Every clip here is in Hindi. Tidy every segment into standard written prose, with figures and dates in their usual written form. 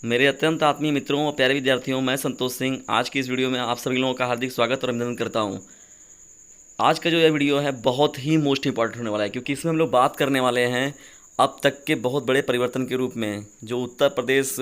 मेरे अत्यंत आत्मीय मित्रों और प्यारे विद्यार्थियों, मैं संतोष सिंह आज की इस वीडियो में आप सभी लोगों का हार्दिक स्वागत और अभिनंदन करता हूं। आज का जो यह वीडियो है बहुत ही मोस्ट इंपॉर्टेंट होने वाला है, क्योंकि इसमें हम लोग बात करने वाले हैं अब तक के बहुत बड़े परिवर्तन के रूप में जो उत्तर प्रदेश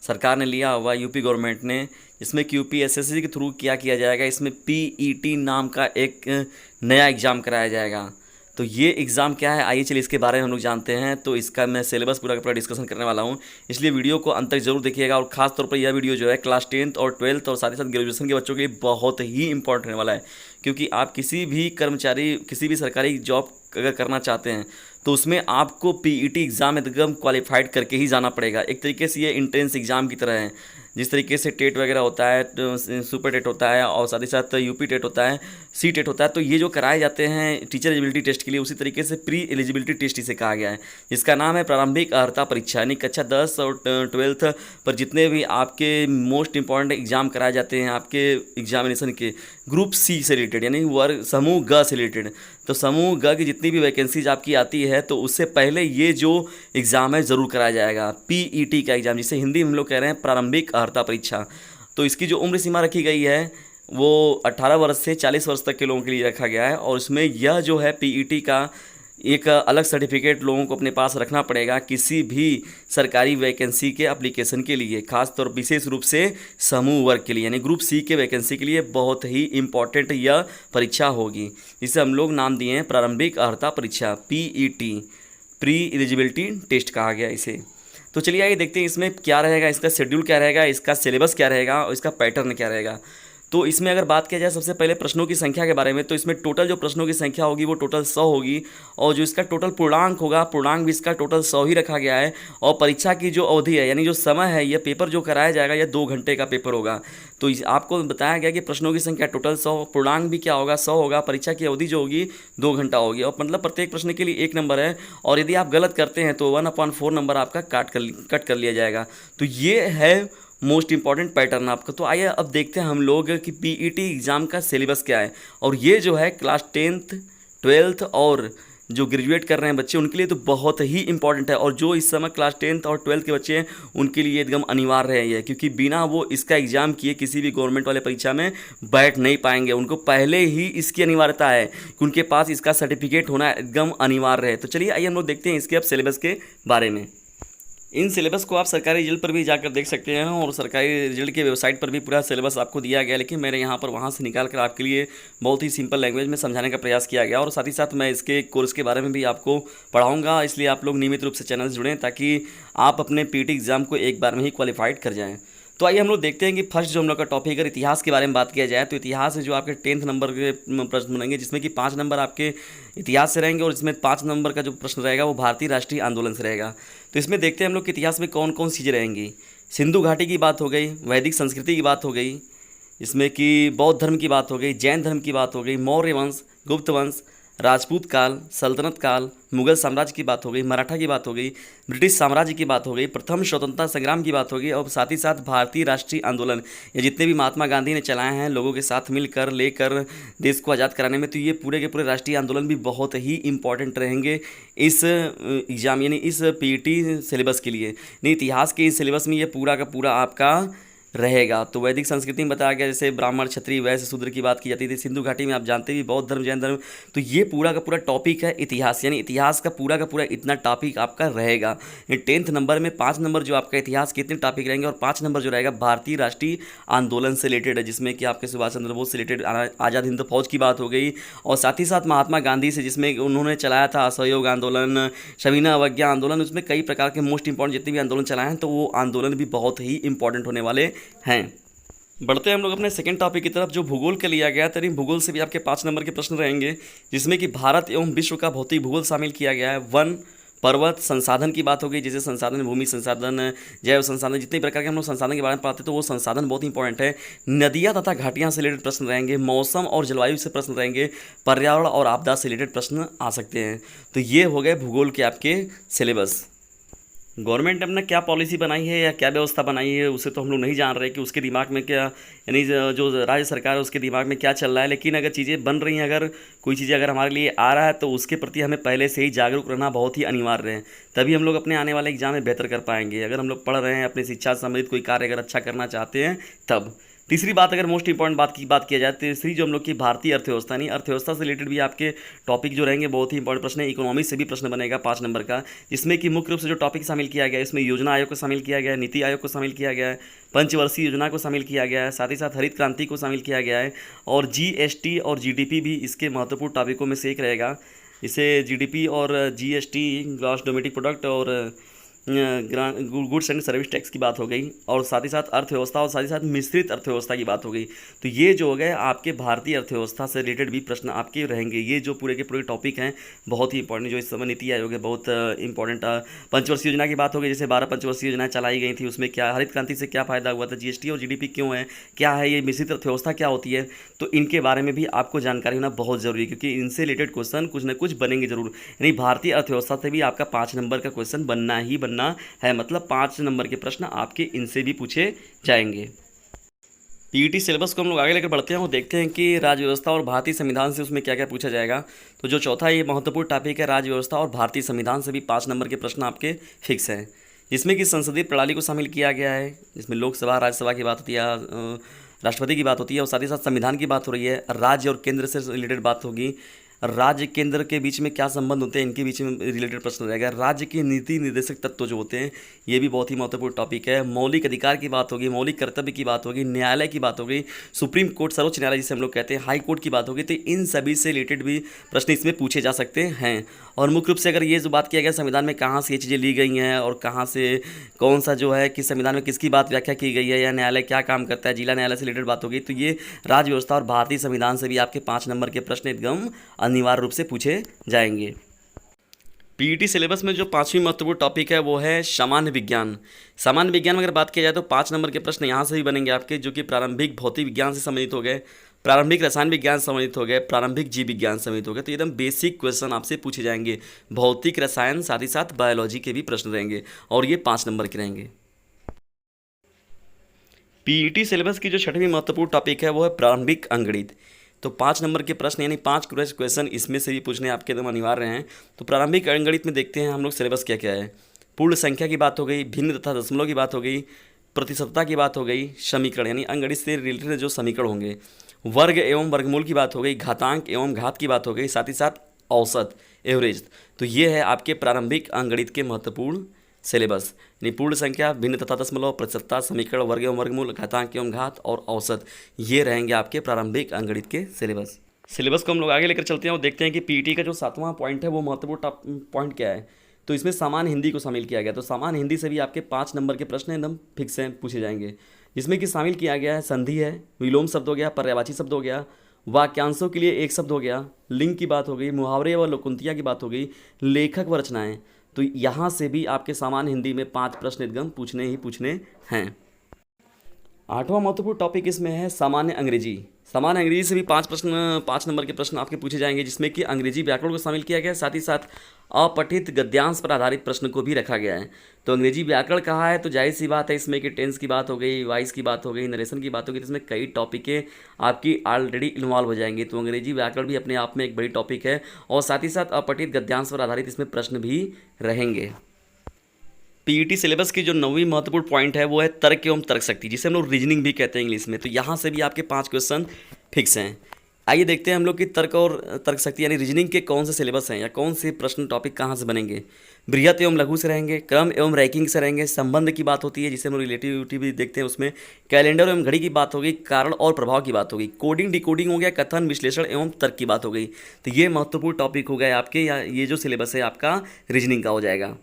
सरकार ने लिया हुआ, यूपी गवर्नमेंट ने, जिसमें कि यूपीएसएससी के थ्रू किया जाएगा। इसमें पीईटी नाम का एक नया एग्ज़ाम कराया जाएगा। तो ये एग्ज़ाम क्या है, आइए चलिए इसके बारे में हम लोग जानते हैं। तो इसका मैं सिलेबस पूरा का पूरा डिस्कशन करने वाला हूँ, इसलिए वीडियो को अंत तक जरूर देखिएगा। और ख़ास तौर पर यह वीडियो जो है क्लास 10th और 12th और साथ ही साथ ग्रेजुएशन के बच्चों के लिए बहुत ही इंपॉर्टेंट होने वाला है, क्योंकि आप किसी भी कर्मचारी, किसी भी सरकारी जॉब अगर करना चाहते हैं तो उसमें आपको पीईटी एग्ज़ाम एकदम क्वालिफाइड करके ही जाना पड़ेगा। एक तरीके से ये इंट्रेंस एग्ज़ाम की तरह है, जिस तरीके से टेट वगैरह होता है, सुपर टेट होता है और साथ ही साथ यूपी टेट होता है, सी टेट होता है। तो ये जो कराए जाते हैं टीचर एलिजिबिलिटी टेस्ट के लिए, उसी तरीके से प्री एलिजिबिलिटी टेस्ट इसे कहा गया है, जिसका नाम है प्रारंभिक अर्हता परीक्षा। यानी कक्षा 10 और 12th पर जितने भी आपके मोस्ट इंपॉर्टेंट एग्जाम कराए जाते हैं आपके एग्जामिनेशन के, ग्रुप सी से रिलेटेड यानी वर्ग समूह ग से रिलेटेड, तो समूह ग की जितनी भी वैकेंसीज आपकी आती है तो उससे पहले ये जो एग्ज़ाम है ज़रूर कराया जाएगा, पीईटी का एग्ज़ाम, जिसे हिंदी में हम लोग कह रहे हैं प्रारंभिक अर्हता परीक्षा। तो इसकी जो उम्र सीमा रखी गई है वो 18 वर्ष से 40 वर्ष तक के लोगों के लिए रखा गया है। और इसमें यह जो है पीईटी का एक अलग सर्टिफिकेट लोगों को अपने पास रखना पड़ेगा किसी भी सरकारी वैकेंसी के एप्लीकेशन के लिए, खासतौर विशेष रूप से समूह वर्ग के लिए, यानी ग्रुप सी के वैकेंसी के लिए बहुत ही इम्पॉर्टेंट यह परीक्षा होगी, जिसे हम लोग नाम दिए हैं प्रारंभिक अर्हता परीक्षा, पीईटी, प्री एलिजिबिलिटी टेस्ट कहा गया इसे। तो चलिए आइए देखते हैं इसमें क्या रहेगा, इसका शेड्यूल क्या रहेगा, इसका सिलेबस क्या रहेगा और इसका पैटर्न क्या रहेगा। तो इसमें अगर बात किया जाए सबसे पहले प्रश्नों की संख्या के बारे में, तो इसमें टोटल जो प्रश्नों की संख्या होगी वो टोटल 100 होगी, और जो इसका टोटल पूर्णांक होगा, पूर्णांक भी इसका टोटल 100 ही रखा गया है। और परीक्षा की जो अवधि है यानी जो समय है, यह पेपर जो कराया जाएगा यह 2 घंटे का पेपर होगा। तो आपको बताया गया कि प्रश्नों की संख्या टोटल 100, पूर्णांक भी क्या होगा, 100 होगा, परीक्षा की अवधि जो होगी 2 घंटा होगी, और मतलब प्रत्येक प्रश्न के लिए 1 नंबर है। और यदि आप गलत करते हैं तो 1/4 नंबर आपका कट कर लिया जाएगा। तो ये है मोस्ट इंपॉर्टेंट पैटर्न आपका। तो आइए अब देखते हैं हम लोग कि पीईटी एग्ज़ाम का सिलेबस क्या है। और ये जो है क्लास 10th 12th और जो ग्रेजुएट कर रहे हैं बच्चे उनके लिए तो बहुत ही इंपॉर्टेंट है, और जो इस समय क्लास 10th और 12th के बच्चे हैं उनके लिए एकदम अनिवार्य है ये, क्योंकि बिना वो इसका एग्ज़ाम किए किसी भी गवर्नमेंट वाले परीक्षा में बैठ नहीं पाएंगे। उनको पहले ही इसकी अनिवार्यता है कि उनके पास इसका सर्टिफिकेट होना एकदम अनिवार्य है। तो चलिए आइए हम लोग देखते हैं इसके अब सिलेबस के बारे में। इन सिलेबस को आप सरकारी रिजल्ट पर भी जाकर देख सकते हैं, और सरकारी रिजल्ट के वेबसाइट पर भी पूरा सिलेबस आपको दिया गया, लेकिन मेरे यहाँ पर वहाँ से निकाल कर आपके लिए बहुत ही सिंपल लैंग्वेज में समझाने का प्रयास किया गया। और साथ ही साथ मैं इसके कोर्स के बारे में भी आपको पढ़ाऊँगा, इसलिए आप लोग नियमित रूप से चैनल से जुड़ें ताकि आप अपने पीटी एग्ज़ाम को एक बार में ही क्वालिफाइड कर जाएँ। तो आइए हम लोग देखते हैं कि फर्स्ट जो हम लोग का टॉपिक, अगर इतिहास के बारे में बात किया जाए तो इतिहास से जो आपके 10th नंबर के प्रश्न बनेंगे, जिसमें कि 5 नंबर आपके इतिहास से रहेंगे, और इसमें 5 नंबर का जो प्रश्न रहेगा वो भारतीय राष्ट्रीय आंदोलन से रहेगा। तो इसमें देखते हैं हम लोग कि इतिहास में कौन कौन सी चीज़ें रहेंगी। सिंधु घाटी की बात हो गई, वैदिक संस्कृति की बात हो गई, इसमें कि बौद्ध धर्म की बात हो गई, जैन धर्म की बात हो गई, मौर्य वंश, गुप्त वंश, राजपूत काल, सल्तनत काल, मुगल साम्राज्य की बात हो गई, मराठा की बात हो गई, ब्रिटिश साम्राज्य की बात हो गई, प्रथम स्वतंत्रता संग्राम की बात हो गई, और साथ ही साथ भारतीय राष्ट्रीय आंदोलन, ये जितने भी महात्मा गांधी ने चलाए हैं लोगों के साथ मिलकर लेकर देश को आज़ाद कराने में, तो ये पूरे के पूरे राष्ट्रीय आंदोलन भी बहुत ही इंपॉर्टेंट रहेंगे इस एग्ज़ाम यानी इस पीईटी सिलेबस के लिए। नहीं, इतिहास के इस सिलेबस में ये पूरा का पूरा आपका रहेगा। तो वैदिक संस्कृति में बताया गया, जैसे ब्राह्मण क्षत्रिय वैश्य शूद्र की बात की जाती थी। सिंधु घाटी में आप जानते भी बौद्ध धर्म जैन धर्म। तो ये पूरा का पूरा टॉपिक है इतिहास, यानी इतिहास का पूरा इतना टॉपिक आपका रहेगा। 10th नंबर में 5 नंबर जो आपका इतिहास के इतने टॉपिक रहेंगे, और 5 नंबर जो रहेगा भारतीय राष्ट्रीय आंदोलन से रिलेटेड है, जिसमें कि आपके सुभाष चंद्र बोस से रिलेटेड आज़ाद हिंद फौज की बात हो गई, और साथ ही साथ महात्मा गांधी से, जिसमें उन्होंने चलाया था असहयोग आंदोलन, सविनय अवज्ञा आंदोलन, उसमें कई प्रकार के मोस्ट इंपॉर्टेंट जितने भी आंदोलन चलाए हैं, तो वो आंदोलन भी बहुत ही इंपॉर्टेंट होने वाले हैं। बढ़ते हैं हम लोग अपने सेकंड टॉपिक की तरफ, जो भूगोल के लिया गया। तरी भूगोल से भी आपके 5 नंबर के प्रश्न रहेंगे, जिसमें कि भारत एवं विश्व का भौतिक भूगोल शामिल किया गया है। वन, पर्वत, संसाधन की बात हो गई, जैसे संसाधन, भूमि संसाधन, जैव संसाधन, जितने प्रकार के हम लोग संसाधन के बारे में पढ़ाते हैं तो वो संसाधन बहुत इंपॉर्टेंट है। नदियाँ तथा घाटियाँ से रिलेटेड प्रश्न रहेंगे, मौसम और जलवायु से प्रश्न रहेंगे, पर्यावरण और आपदा से रिलेटेड प्रश्न आ सकते हैं। तो ये हो गए भूगोल के आपके सिलेबस। गवर्नमेंट ने अपना क्या पॉलिसी बनाई है या क्या व्यवस्था बनाई है उसे तो हम लोग नहीं जान रहे कि उसके दिमाग में क्या, यानी जो राज्य सरकार है उसके दिमाग में क्या चल रहा है। लेकिन अगर चीज़ें बन रही हैं, अगर कोई चीज़ें अगर हमारे लिए आ रहा है तो उसके प्रति हमें पहले से ही जागरूक रहना बहुत ही अनिवार्य है। तभी हम लोग अपने आने वाले एग्जाम में बेहतर कर पाएंगे। अगर हम लोग पढ़ रहे हैं, अपनी शिक्षा से संबंधित कोई कार्य अगर अच्छा करना चाहते हैं तब। तीसरी बात, अगर मोस्ट इंपॉर्टेंट बात किया जाए, तीसरी जो हम लोग की भारतीय अर्थव्यवस्था, नहीं अर्थव्यवस्था से रिलेटेड भी आपके टॉपिक जो रहेंगे बहुत ही इंपॉर्टेंट प्रश्न है। इकोनॉमी से भी प्रश्न बनेगा 5 नंबर का, जिसमें कि मुख्य रूप से जो टॉपिक शामिल किया गया है इसमें योजना आयोग को शामिल किया गया है, नीति आयोग को शामिल किया गया है, पंचवर्षीय योजना को शामिल किया गया है, साथ ही साथ हरित क्रांति को शामिल किया गया है, और जीएसटी और जीडीपी भी इसके महत्वपूर्ण टॉपिकों में से एक रहेगा। इसे जीडीपी और जीएसटी, ग्रॉस डोमेस्टिक प्रोडक्ट, और गुड्स एंड सर्विस टैक्स की बात हो गई, और साथ ही साथ अर्थव्यवस्था और साथ ही साथ मिश्रित अर्थव्यवस्था की बात हो गई। तो ये जो हो गए आपके भारतीय अर्थव्यवस्था से रिलेटेड भी प्रश्न आपके रहेंगे। ये जो पूरे के पूरे टॉपिक हैं बहुत ही इंपॉर्टेंट, जो इस समय नीति आयोग है बहुत इंपॉर्टेंट। पंचवर्षीय योजना की बात हो गई, जैसे 12 पंचवर्षीय योजनाएं चलाई गई थी, उसमें क्या हरित क्रांति से क्या फ़ायदा हुआ था, जीएसटी और जीडीपी क्यों है, क्या है ये मिश्रित अर्थव्यवस्था क्या होती है, तो इनके बारे में भी आपको जानकारी होना बहुत ज़रूरी है, क्योंकि इनसे रिलेटेड क्वेश्चन कुछ ना कुछ बनेंगे जरूर। यानी भारतीय अर्थव्यवस्था से भी आपका 5 नंबर का क्वेश्चन बनना ही बनना है, मतलब 5 नंबर के प्रश्न आपके इनसे भी पूछे जाएंगे। पीईटी सिलेबस को हम लोग आगे लेकर बढ़ते हैं और देखते हैं कि राज्य व्यवस्था और भारतीय संविधान से उसमें क्या क्या पूछा जाएगा। तो जो चौथा ये महत्वपूर्ण टॉपिक है, राज्य व्यवस्था और भारतीय संविधान से भी 5 नंबर के प्रश्न आपके फिक्स हैं, जिसमें कि संसदीय प्रणाली को शामिल किया गया है, जिसमें लोकसभा राज्यसभा की बात होती है, राष्ट्रपति की बात होती है, और साथ ही साथ संविधान की बात हो रही है। राज्य और केंद्र से रिलेटेड बात होगी, राज्य केंद्र के बीच में क्या संबंध होते हैं, इनके बीच में रिलेटेड प्रश्न रहेगा। राज्य के नीति निर्देशक तत्व जो होते हैं ये भी बहुत ही महत्वपूर्ण टॉपिक है। मौलिक अधिकार की बात होगी, मौलिक कर्तव्य की बात होगी, न्यायालय की बात होगी, सुप्रीम कोर्ट सर्वोच्च न्यायालय जिसे हम लोग कहते हैं, हाई कोर्ट की बात होगी। तो इन सभी से रिलेटेड भी प्रश्न इसमें पूछे जा सकते हैं। और मुख्य रूप से अगर ये जो बात किया गया संविधान में कहाँ से ये चीज़ें ली गई हैं और कहाँ से कौन सा जो है किस संविधान में किसकी बात व्याख्या की गई है, या न्यायालय क्या काम करता है, जिला न्यायालय से रिलेटेड बात होगी। तो ये राज्य व्यवस्था और भारतीय संविधान से भी आपके 5 नंबर के प्रश्न एकदम अनिवार्य रूप से पूछे जाएंगे। पीईटी सिलेबस में जो 5वीं महत्वपूर्ण टॉपिक है वो है सामान्य विज्ञान। सामान्य विज्ञान में अगर बात किया जाए तो 5 नंबर के प्रश्न यहाँ से भी बनेंगे आपके, जो कि प्रारंभिक भौतिक विज्ञान से संबंधित हो गए, प्रारंभिक रसायन विज्ञान संबंधित हो गए, प्रारंभिक जीव विज्ञान संबंधित हो गए। तो एकदम बेसिक क्वेश्चन आपसे पूछे जाएंगे, भौतिक रसायन साथ ही साथ बायोलॉजी के भी प्रश्न रहेंगे, और ये 5 नंबर के रहेंगे। पीईटी सिलेबस की जो 6वीं महत्वपूर्ण टॉपिक है वो है प्रारंभिक अंकगणित। तो 5 नंबर के प्रश्न यानी 5 क्वेश्चन इसमें से भी पूछने आपके एकदम अनिवार्य हैं। तो प्रारंभिक अंकगणित में देखते हैं हम लोग सिलेबस क्या क्या है। पूर्ण संख्या की बात हो गई, भिन्न तथा दशमलव की बात हो गई, प्रतिशतता की बात हो गई, समीकरण यानी अंकगणित से रिलेटेड जो समीकरण होंगे, वर्ग एवं वर्गमूल की बात हो गई, घातांक एवं घात की बात हो गई, साथ ही साथ औसत एवरेज। तो ये है आपके प्रारंभिक अंकगणित के महत्वपूर्ण सिलेबस, यानी पूर्ण संख्या, भिन्न तथा दशमलव, प्रतिशतता, समीकरण, वर्ग एवं वर्गमूल, घातांक एवं घात और औसत, ये रहेंगे आपके प्रारंभिक अंकगणित के सिलेबस को हम लोग आगे लेकर चलते हैं और देखते हैं कि पीईटी का जो 7वां पॉइंट है वो महत्वपूर्ण पॉइंट क्या है। तो इसमें सामान्य हिंदी को शामिल किया गया। तो सामान्य हिंदी से भी आपके 5 नंबर के प्रश्न एकदम फिक्स हैं, पूछे जाएंगे, जिसमें कि शामिल किया गया है संधि है, विलोम शब्द हो गया, पर्यायवाची शब्द हो गया, वाक्यांशों के लिए एक शब्द हो गया, लिंग की बात हो गई, मुहावरे व लोकुंतियाँ की बात हो गई, लेखक व रचनाएँ। तो यहाँ से भी आपके सामान्य हिंदी में 5 प्रश्न एकदम पूछने ही पूछने हैं। 8वां महत्वपूर्ण टॉपिक इसमें है सामान्य अंग्रेजी। सामान्य अंग्रेजी से भी 5 नंबर के प्रश्न आपके पूछे जाएंगे, जिसमें कि अंग्रेजी व्याकरण को शामिल किया गया है, साथ ही साथ अपठित गद्यांश पर आधारित प्रश्न को भी रखा गया है। तो अंग्रेजी व्याकरण कहा है तो जाहिर सी बात है इसमें कि टेंस की बात हो गई, वॉइस की बात हो गई, नरेशन की बात हो गई, तो इसमें कई टॉपिकें आपकी ऑलरेडी इन्वॉल्व हो जाएंगी। तो अंग्रेजी व्याकरण भी अपने आप में एक बड़ी टॉपिक है, और साथ ही साथ अपठित गद्यांश पर आधारित इसमें प्रश्न भी रहेंगे। पीईटी सिलेबस की जो 9वीं महत्वपूर्ण पॉइंट है वो है तर्क एवं तर्क शक्ति, जिसे हम लोग रीजनिंग भी कहते हैं इंग्लिश में। तो यहाँ से भी आपके 5 क्वेश्चन फिक्स हैं। आइए देखते हैं हम लोग कि तर्क और तर्क शक्ति यानी रीजनिंग के कौन से सिलेबस हैं या कौन से प्रश्न टॉपिक कहाँ से बनेंगे। बृहत एवं लघु से रहेंगे, क्रम एवं रैंकिंग से रहेंगे, संबंध की बात होती है जिसे हम लोग रिलेटिविटी भी देखते हैं उसमें, कैलेंडर एवं घड़ी की बात होगी, कारण और प्रभाव की बात होगी, कोडिंग डिकोडिंग हो गया, कथन विश्लेषण एवं तर्क की बात हो गई। तो ये महत्वपूर्ण टॉपिक हो गए आपके, या ये जो सिलेबस है आपका रीजनिंग का हो जाएगा।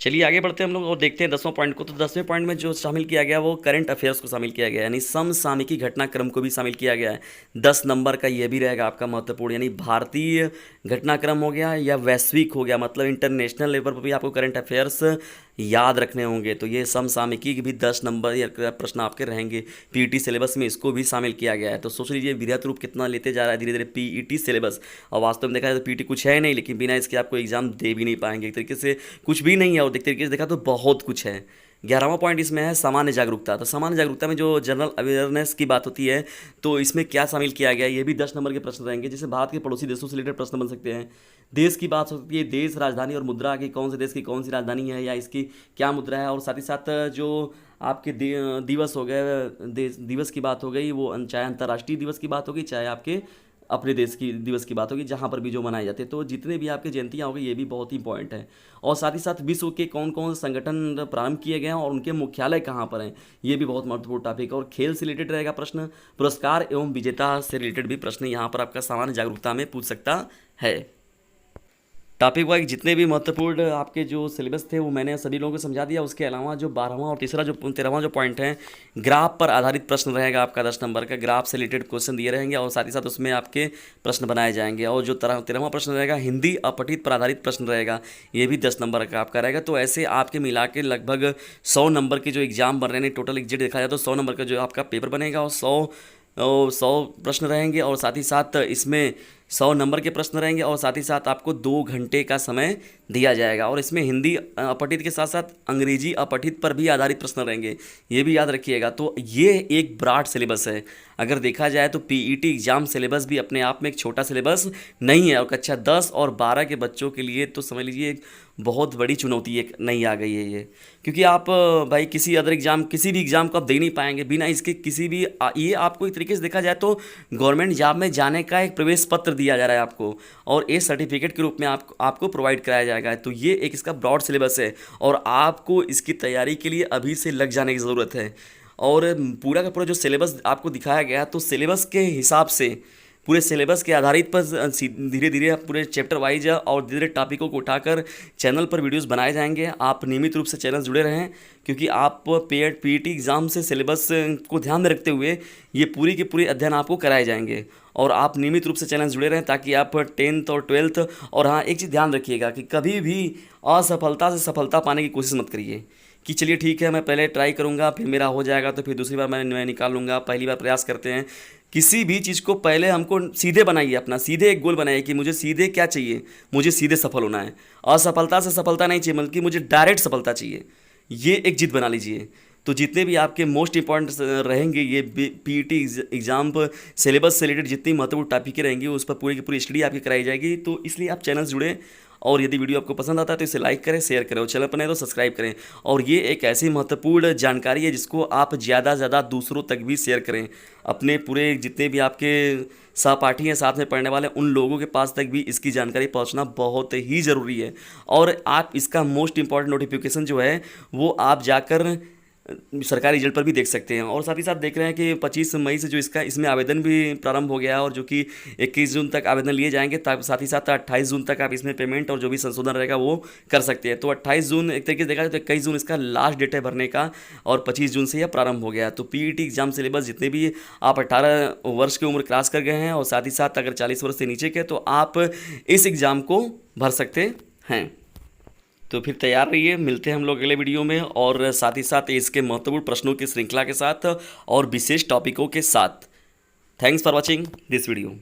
चलिए आगे बढ़ते हैं हम लोग और देखते हैं 10वां पॉइंट को। तो 10वें पॉइंट में जो शामिल किया गया वो करंट अफेयर्स को शामिल किया गया, यानी समसामयिकी घटनाक्रम को भी शामिल किया गया है। 10 नंबर का ये भी रहेगा आपका महत्वपूर्ण, यानी भारतीय घटनाक्रम हो गया या वैश्विक हो गया, मतलब इंटरनेशनल लेवल पर भी आपको करंट अफेयर्स याद रखने होंगे। तो ये समसामयिकी के भी 10 नंबर या प्रश्न आपके रहेंगे। पीईटी सिलेबस में इसको भी शामिल किया गया है। तो सोच लीजिए वृहत रूप कितना लेते जा रहा है धीरे धीरे पीईटी सिलेबस। और वास्तव में देखा जाए तो पीईटी कुछ है नहीं, लेकिन बिना इसके आपको एग्जाम दे भी नहीं पाएंगे। एक तरीके से कुछ भी नहीं है, और एक तरीके से देखा तो बहुत कुछ है। 11वां पॉइंट इसमें है सामान्य जागरूकता। तो सामान्य जागरूकता में जो जनरल अवेयरनेस की बात होती है, तो इसमें क्या शामिल किया गया है, ये भी 10 नंबर के प्रश्न रहेंगे। जैसे भारत के पड़ोसी देशों से रिलेटेड प्रश्न बन सकते हैं। देश की बात हो सकती है, देश, राजधानी और मुद्रा की, कौन से देश की कौन सी राजधानी है या इसकी क्या मुद्रा है। और साथ ही साथ जो आपके दिवस हो गए, दिवस की बात हो गई, वो चाहे अंतर्राष्ट्रीय दिवस की बात होगी, चाहे आपके अपने देश की दिवस की बात होगी, जहाँ पर भी जो मनाए जाते हैं। तो जितने भी आपके जयंतियाँ हो गई, ये भी बहुत ही इंपॉर्टेंट है। और साथ ही साथ विश्व के कौन कौन से संगठन प्रारंभ किए गए हैं और उनके मुख्यालय कहाँ पर हैं, ये भी बहुत महत्वपूर्ण टॉपिक है। और खेल से रिलेटेड रहेगा प्रश्न, पुरस्कार एवं विजेता से रिलेटेड भी प्रश्न यहाँ पर आपका सामान्य जागरूकता में पूछ सकता है। टॉपिक वाइज जितने भी महत्वपूर्ण आपके जो सिलेबस थे वो मैंने सभी लोगों को समझा दिया। उसके अलावा जो 12वां और 13वां जो पॉइंट है, ग्राफ पर आधारित प्रश्न रहेगा आपका 10 नंबर का। ग्राफ से रिलेटेड क्वेश्चन दिए रहेंगे और साथ ही साथ उसमें आपके प्रश्न बनाए जाएंगे। और जो 13वां प्रश्न रहेगा, हिंदी अपठित पर आधारित प्रश्न रहेगा, ये भी 10 नंबर का आपका रहेगा। तो ऐसे आपके मिला के लगभग 100 नंबर के जो एग्जाम बन रहे हैं, टोटल एग्जिट देखा जाए तो 100 नंबर का जो आपका पेपर बनेगा, और 100 प्रश्न रहेंगे। और साथ ही साथ इसमें 100 नंबर के प्रश्न रहेंगे, और साथ ही साथ आपको 2 घंटे का समय दिया जाएगा। और इसमें हिंदी अपठित के साथ साथ अंग्रेजी अपठित पर भी आधारित प्रश्न रहेंगे, ये भी याद रखिएगा। तो ये एक ब्रॉड सिलेबस है। अगर देखा जाए तो पीईटी एग्जाम सिलेबस भी अपने आप में एक छोटा सिलेबस नहीं है, और कक्षा 10 और 12 के बच्चों के लिए तो समझ लीजिए एक बहुत बड़ी चुनौती एक नई आ गई है ये। क्योंकि आप भाई किसी अदर एग्जाम, किसी भी एग्जाम को आप दे नहीं पाएंगे बिना इसके किसी भी ये आपको एक तरीके से देखा जाए तो गवर्नमेंट जॉब में जाने का एक प्रवेश पत्र दिया जा रहा है आपको, और ये सर्टिफिकेट के रूप में आपको प्रोवाइड कराया जाएगा। तो ये एक इसका ब्रॉड सिलेबस है, और आपको इसकी तैयारी के लिए अभी से लग जाने की ज़रूरत है। और पूरा का पूरा जो सिलेबस आपको दिखाया गया, तो सिलेबस के हिसाब से, पूरे सिलेबस के आधारित पर धीरे धीरे पूरे चैप्टर वाइज और धीरे धीरे टॉपिकों को उठाकर चैनल पर वीडियोस बनाए जाएंगे। आप नियमित रूप से चैनल जुड़े रहें, क्योंकि आप पीईटी एग्ज़ाम से सिलेबस को ध्यान में रखते हुए ये पूरी के पूरी अध्ययन आपको कराए जाएंगे। और आप नियमित रूप से चैनल जुड़े रहें, ताकि आप 10th और 12th, और हाँ एक चीज़ ध्यान रखिएगा कि कभी भी असफलता से सफलता पाने की कोशिश मत करिए कि चलिए ठीक है मैं पहले ट्राई करूँगा, फिर मेरा हो जाएगा तो फिर दूसरी बार मैं निकाल लूँगा। पहली बार प्रयास करते हैं, किसी भी चीज़ को पहले हमको सीधे बनाइए, अपना सीधे एक गोल बनाइए कि मुझे सीधे क्या चाहिए, मुझे सीधे सफल होना है। असफलता से सफलता नहीं चाहिए, बल्कि मुझे डायरेक्ट सफलता चाहिए। ये एक जिद बना लीजिए। तो जितने भी आपके मोस्ट इंपॉर्टेंट रहेंगे ये पीईटी एग्जाम पर सिलेबस से रिलेटेड जितनी महत्वपूर्ण टॉपिकें रहेंगी, उस पर पूरी की पूरी स्टडी आपकी कराई जाएगी। तो इसलिए आप चैनल जुड़ें, और यदि वीडियो आपको पसंद आता है तो इसे लाइक करें, शेयर करें, और चैनल पर नए तो सब्सक्राइब करें। और ये एक ऐसी महत्वपूर्ण जानकारी है जिसको आप ज़्यादा से ज़्यादा दूसरों तक भी शेयर करें। अपने पूरे जितने भी आपके सहपाठी हैं, साथ में पढ़ने वाले, उन लोगों के पास तक भी इसकी जानकारी पहुंचना बहुत ही ज़रूरी है। और आप इसका मोस्ट इंपॉर्टेंट नोटिफिकेशन जो है वो आप जाकर सरकारी रिजल्ट पर भी देख सकते हैं। और साथ ही साथ देख रहे हैं कि 25 मई से जो इसमें आवेदन भी प्रारंभ हो गया है, और जो कि 21 जून तक आवेदन लिए जाएंगे। साथ ही साथ 28 जून तक आप इसमें पेमेंट और जो भी संशोधन रहेगा वो कर सकते हैं। तो 28 जून एक तरीके से देखा जाए तो 21 जून इसका लास्ट डेट है भरने का, और 25 जून से यह प्रारंभ हो गया। तो पीईटी एग्जाम सिलेबस जितने भी आप 18 वर्ष की उम्र क्रॉस कर गए हैं, और साथ ही साथ अगर 40 वर्ष से नीचे के, तो आप इस एग्ज़ाम को भर सकते हैं। तो फिर तैयार रहिए, मिलते हैं हम लोग अगले वीडियो में, और साथ ही साथ इसके महत्वपूर्ण प्रश्नों की श्रृंखला के साथ और विशेष टॉपिकों के साथ। Thanks for watching this video.